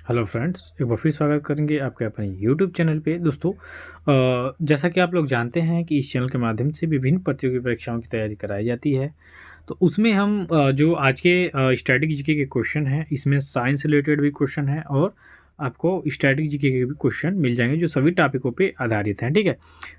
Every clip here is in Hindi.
हेलो फ्रेंड्स, एक बार फिर स्वागत करेंगे आपके अपने यूट्यूब चैनल पे। दोस्तों, जैसा कि आप लोग जानते हैं कि इस चैनल के माध्यम से विभिन्न प्रतियोगी परीक्षाओं की तैयारी कराई जाती है। तो उसमें हम जो आज के स्टैटिक जीके के क्वेश्चन हैं, इसमें साइंस से रिलेटेड भी क्वेश्चन हैं और आपको स्टैटिक जीके के भी क्वेश्चन मिल जाएंगे जो सभी टॉपिकों पे आधारित हैं। ठीक है,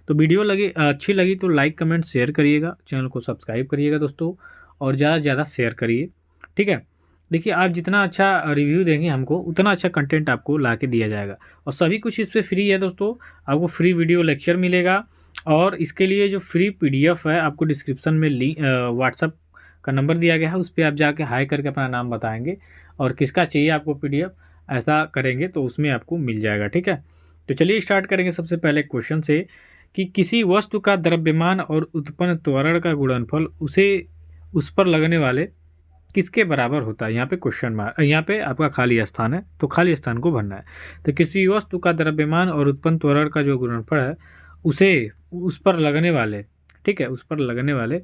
तो वीडियो अच्छी लगी तो लाइक कमेंट शेयर करिएगा, चैनल को सब्सक्राइब करिएगा दोस्तों, और ज़्यादा से ज़्यादा शेयर करिए। ठीक है, देखिए आप जितना अच्छा रिव्यू देंगे हमको, उतना अच्छा कंटेंट आपको ला के दिया जाएगा। और सभी कुछ इस पे फ्री है दोस्तों। आपको फ्री वीडियो लेक्चर मिलेगा, और इसके लिए जो फ्री पीडीएफ है आपको डिस्क्रिप्शन में लिंक व्हाट्सअप का नंबर दिया गया है, उस पर आप जाके हाई करके अपना नाम बताएंगे और किसका चाहिए आपको पीडीएफ, ऐसा करेंगे तो उसमें आपको मिल जाएगा। ठीक है, तो चलिए स्टार्ट करेंगे सबसे पहले क्वेश्चन से कि किसी वस्तु का द्रव्यमान और उत्पन्न त्वरण का गुणनफल उसे उस पर लगने वाले किसके बराबर होता है। यहाँ पे क्वेश्चन मार्क, यहाँ पे आपका खाली स्थान है तो खाली स्थान को भरना है। तो किसी वस्तु का द्रव्यमान और उत्पन्न त्वरण का जो गुणनफल है उसे उस पर लगने वाले, ठीक है, उस पर लगने वाले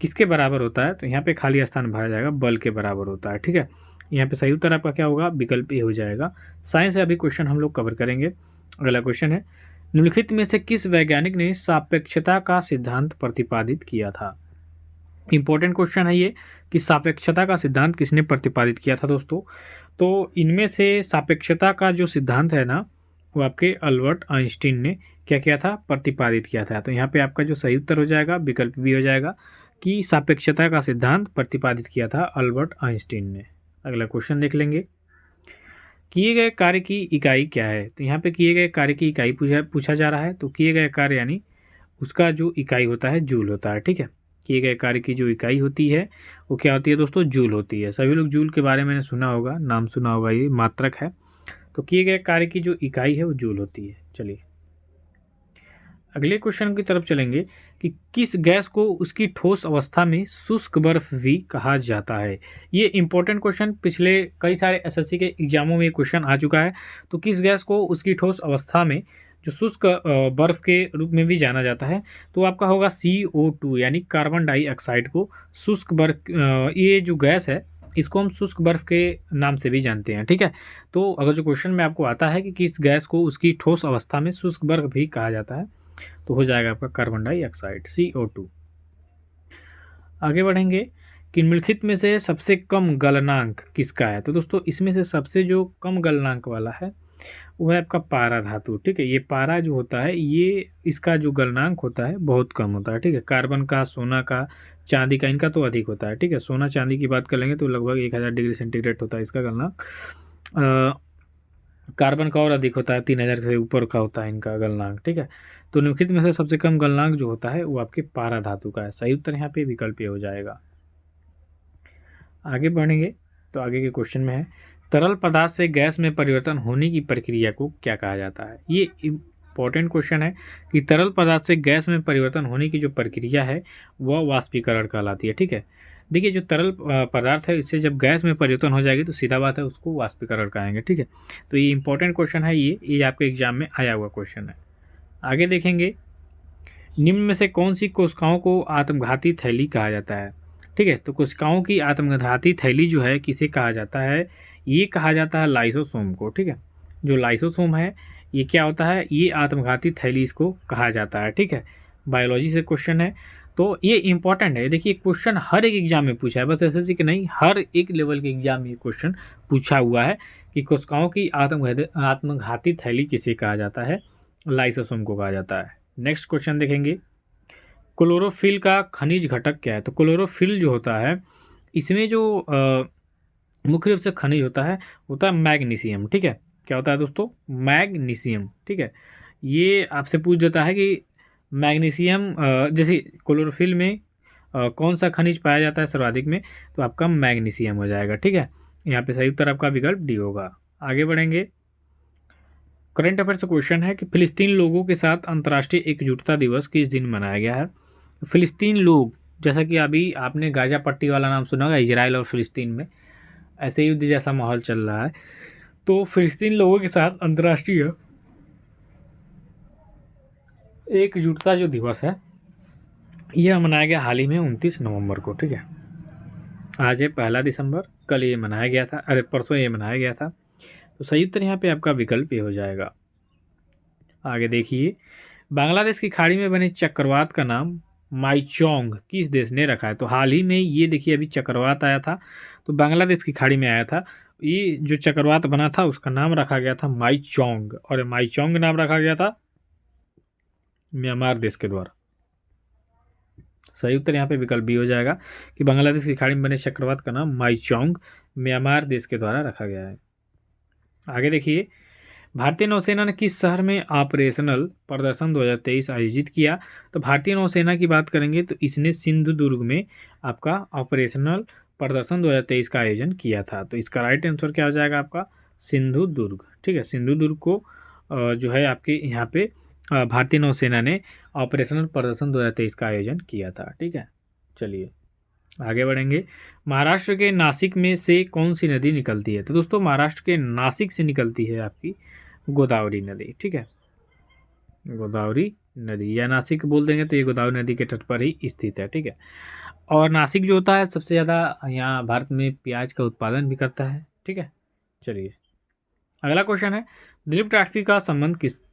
किसके बराबर होता है। तो यहाँ पे खाली स्थान भरा जाएगा, बल के बराबर होता है। ठीक है, यहाँ पे सही उत्तर आपका क्या होगा, विकल्प ए हो जाएगा। साइंस से अभी क्वेश्चन हम लोग कवर करेंगे। अगला क्वेश्चन है, निम्नलिखित में से किस वैज्ञानिक ने सापेक्षता का सिद्धांत प्रतिपादित किया था। इंपॉर्टेंट क्वेश्चन है ये कि सापेक्षता का सिद्धांत किसने प्रतिपादित किया था दोस्तों। तो इनमें से सापेक्षता का जो सिद्धांत है ना, वो आपके अल्बर्ट आइंस्टीन ने क्या किया था, प्रतिपादित किया था। तो यहाँ पे आपका जो सही उत्तर हो जाएगा विकल्प बी हो जाएगा कि सापेक्षता का सिद्धांत प्रतिपादित किया था अल्बर्ट आइंस्टीन ने। अगला क्वेश्चन देख लेंगे, किए गए कार्य की इकाई क्या है। तो यहाँ पे किए गए कार्य की इकाई पूछा जा रहा है। तो किए गए कार्य यानी उसका जो इकाई होता है जूल होता है। ठीक है, किए गए कार्य की जो इकाई होती है वो क्या होती है दोस्तों, जूल होती है। सभी लोग जूल के बारे में सुना होगा, नाम सुना होगा, ये मात्रक है। तो किए गए कार्य की जो इकाई है वो जूल होती है। चलिए अगले क्वेश्चन की तरफ चलेंगे कि किस गैस को उसकी ठोस अवस्था में शुष्क बर्फ भी कहा जाता है। ये इंपॉर्टेंट क्वेश्चन, पिछले कई सारे एसएससी के एग्जामों में ये क्वेश्चन आ चुका है। तो किस गैस को उसकी ठोस अवस्था में जो शुष्क बर्फ के रूप में भी जाना जाता है, तो आपका होगा CO2 यानी कार्बन डाइऑक्साइड को शुष्क बर्फ, ये जो गैस है इसको हम शुष्क बर्फ के नाम से भी जानते हैं। ठीक है, तो अगर जो क्वेश्चन में आपको आता है कि किस गैस को उसकी ठोस अवस्था में शुष्क बर्फ भी कहा जाता है, तो हो जाएगा आपका कार्बन डाइऑक्साइड CO2। आगे बढ़ेंगे कि निम्नलिखित में से सबसे कम गलनांक किसका है। तो दोस्तों इसमें से सबसे जो कम गलनांक वाला है वो है आपका पारा धातु। ठीक है, ये पारा जो होता है ये इसका जो गलनांक होता है बहुत कम होता है। ठीक है, कार्बन का, सोना का, चांदी का, इनका तो अधिक होता है। ठीक है, सोना चांदी की बात कर लेंगे तो लगभग 1000 डिग्री सेंटीग्रेड होता है इसका गलनांक। कार्बन का और अधिक होता है, 3000 से ऊपर का होता है इनका गलनांक। ठीक है, तो निम्नलिखित में से सबसे कम गलनांक जो होता है वो आपके पारा धातु का है। सही उत्तर यहाँ पे विकल्प ए हो जाएगा। आगे बढ़ेंगे तो आगे के क्वेश्चन में है, तरल पदार्थ से गैस में परिवर्तन होने की प्रक्रिया को क्या कहा जाता है। ये इंपॉर्टेंट क्वेश्चन है कि तरल पदार्थ से गैस में परिवर्तन होने की जो प्रक्रिया है वह वाष्पीकरण कहलाती है। ठीक है, देखिए जो तरल पदार्थ है इससे जब गैस में परिवर्तन हो जाएगी तो सीधा बात है उसको वाष्पीकरण कहेंगे। ठीक है, तो ये इंपॉर्टेंट क्वेश्चन है, ये आपके एग्जाम में आया हुआ क्वेश्चन है। आगे देखेंगे, निम्न में से कौन सी कोशिकाओं को आत्मघाती थैली कहा जाता है। ठीक है, तो कोशिकाओं की आत्मघाती थैली जो है किसे कहा जाता है, ये कहा जाता है लाइसोसोम को। ठीक है, जो लाइसोसोम है ये क्या होता है, ये आत्मघाती थैली इसको कहा जाता है। ठीक है, बायोलॉजी से क्वेश्चन है तो ये इंपॉर्टेंट है। देखिए क्वेश्चन हर एक एग्जाम में पूछा है, बस एसएससी के नहीं, हर एक लेवल के एग्जाम में ये क्वेश्चन पूछा हुआ है कि कोशिकाओं की आत्मघाती थैली किसे कहा जाता है, लाइसोसोम को कहा जाता है। नेक्स्ट क्वेश्चन देखेंगे, क्लोरोफिल का खनिज घटक क्या है। तो क्लोरोफिल जो होता है इसमें जो मुख्य रूप से खनिज होता है मैग्नीशियम। ठीक है, क्या होता है दोस्तों, मैग्नीशियम। ठीक है, ये आपसे पूछ देता है कि मैग्नीशियम जैसे क्लोरोफिल में कौन सा खनिज पाया जाता है सर्वाधिक में, तो आपका मैग्नीशियम हो जाएगा। ठीक है, यहाँ पे सही उत्तर आपका विकल्प डी होगा। आगे बढ़ेंगे, करंट अफेयर्स क्वेश्चन है कि फिलिस्तीन लोगों के साथ अंतर्राष्ट्रीय एकजुटता दिवस किस दिन मनाया गया है। फिलिस्तीन लोग, जैसा कि अभी आपने गाजा पट्टी वाला नाम सुना होगा, इजराइल और फिलिस्तीन में ऐसे युद्ध जैसा माहौल चल रहा है, तो फिलिस्तीन लोगों के साथ अंतर्राष्ट्रीय एकजुटता जो दिवस है यह मनाया गया हाल ही में 29 नवंबर को। ठीक है, आज है 1 दिसंबर, कल ये मनाया गया था, अरे परसों ये मनाया गया था। तो सही उत्तर यहाँ पे आपका विकल्प ए हो जाएगा। आगे देखिए, बांग्लादेश की खाड़ी में बने चक्रवात का नाम माईचोंग किस देश ने रखा है? तो हाल ही में ये देखिए अभी चक्रवात आया था, तो बांग्लादेश की खाड़ी में आया था। ये जो चक्रवात बना था उसका नाम रखा गया था माईचोंग, और माईचोंग नाम रखा गया था म्यांमार देश के द्वारा। सही उत्तर यहाँ पे विकल्प बी हो जाएगा कि बांग्लादेश की खाड़ी में बने चक्रवात का नाम माईचोंग म्यांमार देश के द्वारा रखा गया है। आगे देखिए, भारतीय नौसेना ने किस शहर में ऑपरेशनल प्रदर्शन 2023 आयोजित किया? तो भारतीय नौसेना की बात करेंगे तो इसने सिंधुदुर्ग में आपका ऑपरेशनल प्रदर्शन 2023 का आयोजन किया था। तो इसका राइट आंसर क्या हो जाएगा आपका? सिंधुदुर्ग। ठीक है, सिंधुदुर्ग को जो है आपके यहाँ पे भारतीय नौसेना ने ऑपरेशनल प्रदर्शन 2023 का आयोजन किया था। ठीक है, चलिए आगे बढ़ेंगे। महाराष्ट्र के नासिक में से कौन सी नदी निकलती है? तो दोस्तों महाराष्ट्र के नासिक से निकलती है आपकी गोदावरी नदी। ठीक है, गोदावरी नदी, या नासिक बोल देंगे तो ये गोदावरी नदी के तट पर ही स्थित है। ठीक है, और नासिक जो होता है सबसे ज़्यादा यहाँ भारत में प्याज का उत्पादन भी करता है। ठीक है, चलिए अगला क्वेश्चन है, दिलीप ट्रॉफी का संबंध किस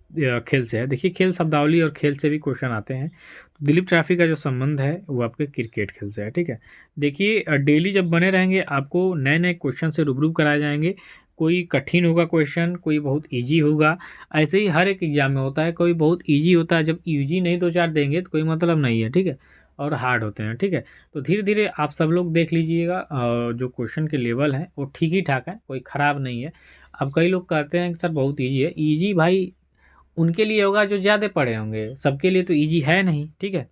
खेल से है? देखिए खेल शब्दावली और खेल से भी क्वेश्चन आते हैं। तो दिलीप ट्रॉफी का जो संबंध है वो आपके क्रिकेट खेल से है। ठीक है, देखिए डेली जब बने रहेंगे आपको नए नए क्वेश्चन से रूबरू कराए जाएंगे। कोई कठिन होगा क्वेश्चन, कोई बहुत इजी होगा, ऐसे ही हर एक एग्जाम में होता है। कोई बहुत इजी होता है, जब इजी नहीं दो चार देंगे तो कोई मतलब नहीं है। ठीक है, और हार्ड होते हैं। ठीक है, तो धीरे धीरे आप सब लोग देख लीजिएगा जो क्वेश्चन के लेवल हैं वो ठीक ही ठाक है, कोई ख़राब नहीं है। अब कई लोग कहते हैं कि सर बहुत इजी है, इजी भाई उनके लिए होगा जो ज़्यादा पढ़े होंगे, सबके लिए तो इजी है नहीं। ठीक है,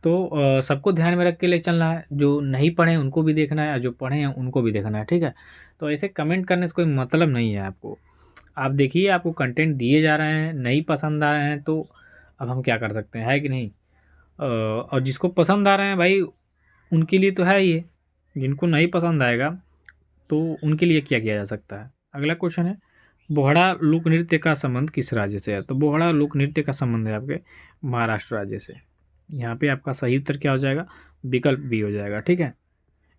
तो सबको ध्यान में रख के ले चलना है, जो नहीं पढ़े हैं उनको भी देखना है और जो पढ़े हैं उनको भी देखना है। ठीक है, तो ऐसे कमेंट करने से कोई मतलब नहीं है आपको। आप देखिए आपको कंटेंट दिए जा रहे हैं, नहीं पसंद आ रहे हैं तो अब हम क्या कर सकते हैं, है कि नहीं? और जिसको पसंद आ रहे हैं भाई उनके लिए तो है ये, जिनको नहीं पसंद आएगा तो उनके लिए क्या किया जा सकता है। अगला क्वेश्चन है, बोहड़ा लोक नृत्य का संबंध किस राज्य से है? तो बोहड़ा लोक नृत्य का संबंध है आपके महाराष्ट्र राज्य से। यहाँ पे आपका सही उत्तर क्या हो जाएगा? विकल्प बी हो जाएगा। ठीक है,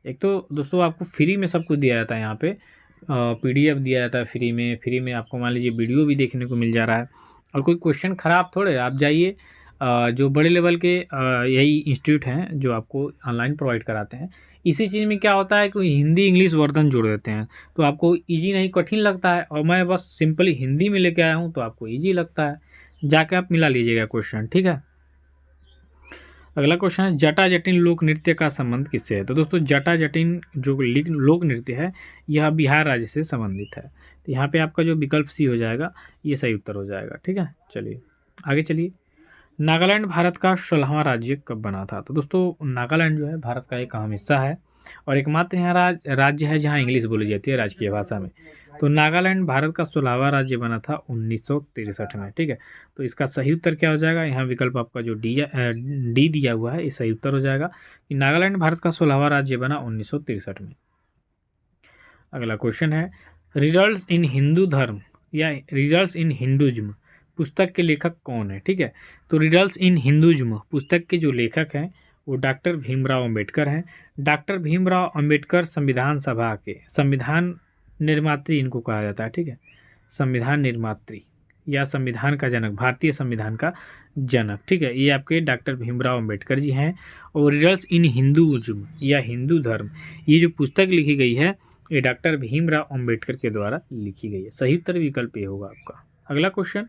एक तो दोस्तों आपको फ्री में सब कुछ दिया जाता है, यहाँ पे पीडीएफ दिया जाता है फ्री में आपको मान लीजिए वीडियो भी देखने को मिल जा रहा है। और कोई क्वेश्चन ख़राब थोड़े, आप जाइए जो बड़े लेवल के यही इंस्टीट्यूट हैं जो आपको ऑनलाइन प्रोवाइड कराते हैं। इसी चीज़ में क्या होता है कि हिंदी इंग्लिश वर्जन जोड़ देते हैं, तो आपको इजी नहीं कठिन लगता है, और मैं बस सिंपली हिंदी में लेके आया हूँ तो आपको इजी लगता है। जाके आप मिला लीजिएगा क्वेश्चन। ठीक है, अगला क्वेश्चन है, जटा जटिन लोक नृत्य का संबंध किससे है? तो दोस्तों जटा जटिन जो लोक नृत्य है यह बिहार राज्य से संबंधित है। तो यहाँ पे आपका जो विकल्प सी हो जाएगा ये सही उत्तर हो जाएगा। ठीक है, चलिए आगे चलिए। नागालैंड भारत का 16वां राज्य कब बना था? तो दोस्तों नागालैंड जो है भारत का एक अहम हिस्सा है और एकमात्र यहाँ राज्य है जहाँ इंग्लिश बोली जाती है राजकीय भाषा में। तो नागालैंड भारत का 16वां राज्य बना था 1963 में। ठीक है, तो इसका सही उत्तर क्या हो जाएगा? यहाँ विकल्प आपका जो डी दिया हुआ है ये सही उत्तर हो जाएगा कि नागालैंड भारत का 16वां राज्य बना 1963 में। अगला क्वेश्चन है, रिजल्ट्स इन हिंदू धर्म या रिजल्ट्स इन हिंदुज्म पुस्तक के लेखक कौन है? ठीक है, तो रिजल्ट्स इन हिंदुज्म पुस्तक के जो लेखक हैं वो डॉक्टर भीमराव अंबेडकर हैं। डॉक्टर भीमराव अंबेडकर संविधान सभा के संविधान निर्मात्री इनको कहा जाता है। ठीक है, संविधान निर्मात्री या संविधान का जनक, भारतीय संविधान का जनक। ठीक है, ये आपके डॉक्टर भीमराव अंबेडकर जी हैं। और रिजल्ट्स इन हिंदुज्म या हिंदू धर्म ये जो पुस्तक लिखी गई है ये डॉक्टर भीमराव अंबेडकर के द्वारा लिखी गई है। सही उत्तर विकल्प ये होगा आपका। अगला क्वेश्चन,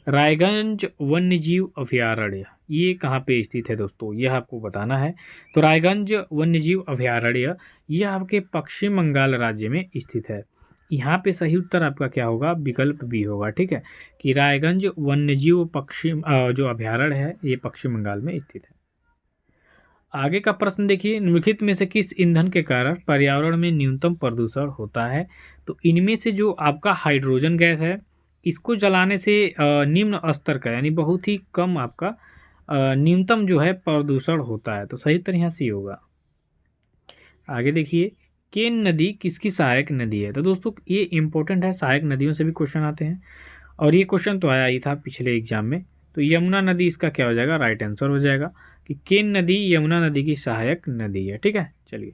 रायगंज वन्यजीव अभयारण्य ये कहाँ पे स्थित है दोस्तों, यह आपको बताना है। तो रायगंज वन्यजीव अभयारण्य यह आपके पश्चिम बंगाल राज्य में स्थित है। यहाँ पे सही उत्तर आपका क्या होगा? विकल्प बी होगा। ठीक है, कि रायगंज वन्यजीव पश्चिम जो अभयारण्य है ये पश्चिम बंगाल में स्थित है। आगे का प्रश्न देखिए, निम्नलिखित में से किस ईंधन के कारण पर्यावरण में न्यूनतम प्रदूषण होता है? तो इनमें से जो आपका हाइड्रोजन गैस है इसको जलाने से निम्न स्तर का यानी बहुत ही कम आपका न्यूनतम जो है प्रदूषण होता है। तो सही उत्तर यहाँ सी होगा। आगे देखिए, केन नदी किसकी सहायक नदी है? तो दोस्तों ये इंपॉर्टेंट है, सहायक नदियों से भी क्वेश्चन आते हैं और ये क्वेश्चन तो आया ही था पिछले एग्जाम में। तो यमुना नदी इसका क्या हो जाएगा? राइट आंसर हो जाएगा कि केन नदी यमुना नदी की सहायक नदी है। ठीक है, चलिए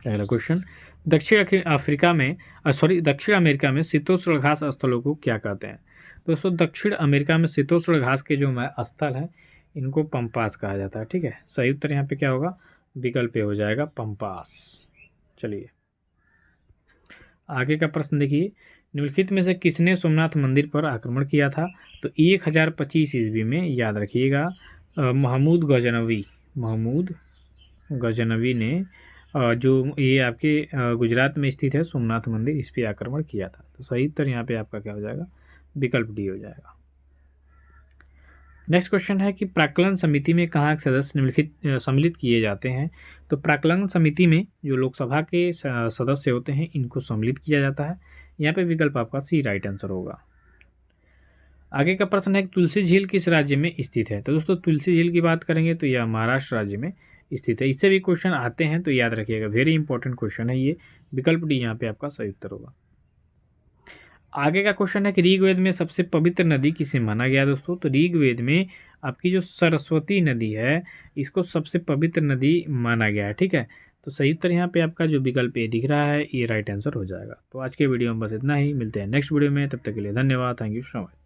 अगला क्वेश्चन, दक्षिण अमेरिका में शीतोष्ण घास स्थलों को क्या कहते हैं? दोस्तों दक्षिण अमेरिका में शीतोष्ण घास के जो स्थल हैं इनको पंपास कहा जाता है। ठीक है, सही उत्तर यहाँ पे क्या होगा? विकल्प ए हो जाएगा, पंपास। चलिए आगे का प्रश्न देखिए, निम्नलिखित में से किसने सोमनाथ मंदिर पर आक्रमण किया था? तो 1025 ईस्वी में, याद रखिएगा, महमूद गजनवी ने जो ये आपके गुजरात में स्थित है सोमनाथ मंदिर, इस पर आक्रमण किया था। तो सही उत्तर यहाँ पे आपका क्या हो जाएगा? विकल्प डी हो जाएगा। नेक्स्ट क्वेश्चन है कि प्राक्कलन समिति में कहाँ के सदस्य निम्नलिखित सम्मिलित किए जाते हैं? तो प्राक्कलन समिति में जो लोकसभा के सदस्य होते हैं इनको सम्मिलित किया जाता है। यहाँ पे विकल्प आपका सी राइट आंसर होगा। आगे का प्रश्न है कि तुलसी झील किस राज्य में स्थित है? तो दोस्तों तुलसी झील की बात करेंगे तो यह महाराष्ट्र राज्य में स्थित है। इससे भी क्वेश्चन आते हैं तो याद रखिएगा, वेरी इंपॉर्टेंट क्वेश्चन है ये। विकल्प डी यहाँ पे आपका सही उत्तर होगा। आगे का क्वेश्चन है कि ऋग्वेद में सबसे पवित्र नदी किसे माना गया? दोस्तों तो ऋग्वेद में आपकी जो सरस्वती नदी है इसको सबसे पवित्र नदी माना गया है। ठीक है, तो सही उत्तर यहाँ पे आपका जो विकल्प ए दिख रहा है ये राइट आंसर हो जाएगा। तो आज के वीडियो में बस इतना ही, मिलते हैं नेक्स्ट वीडियो में, तब तक के लिए धन्यवाद, थैंक यू सो मच।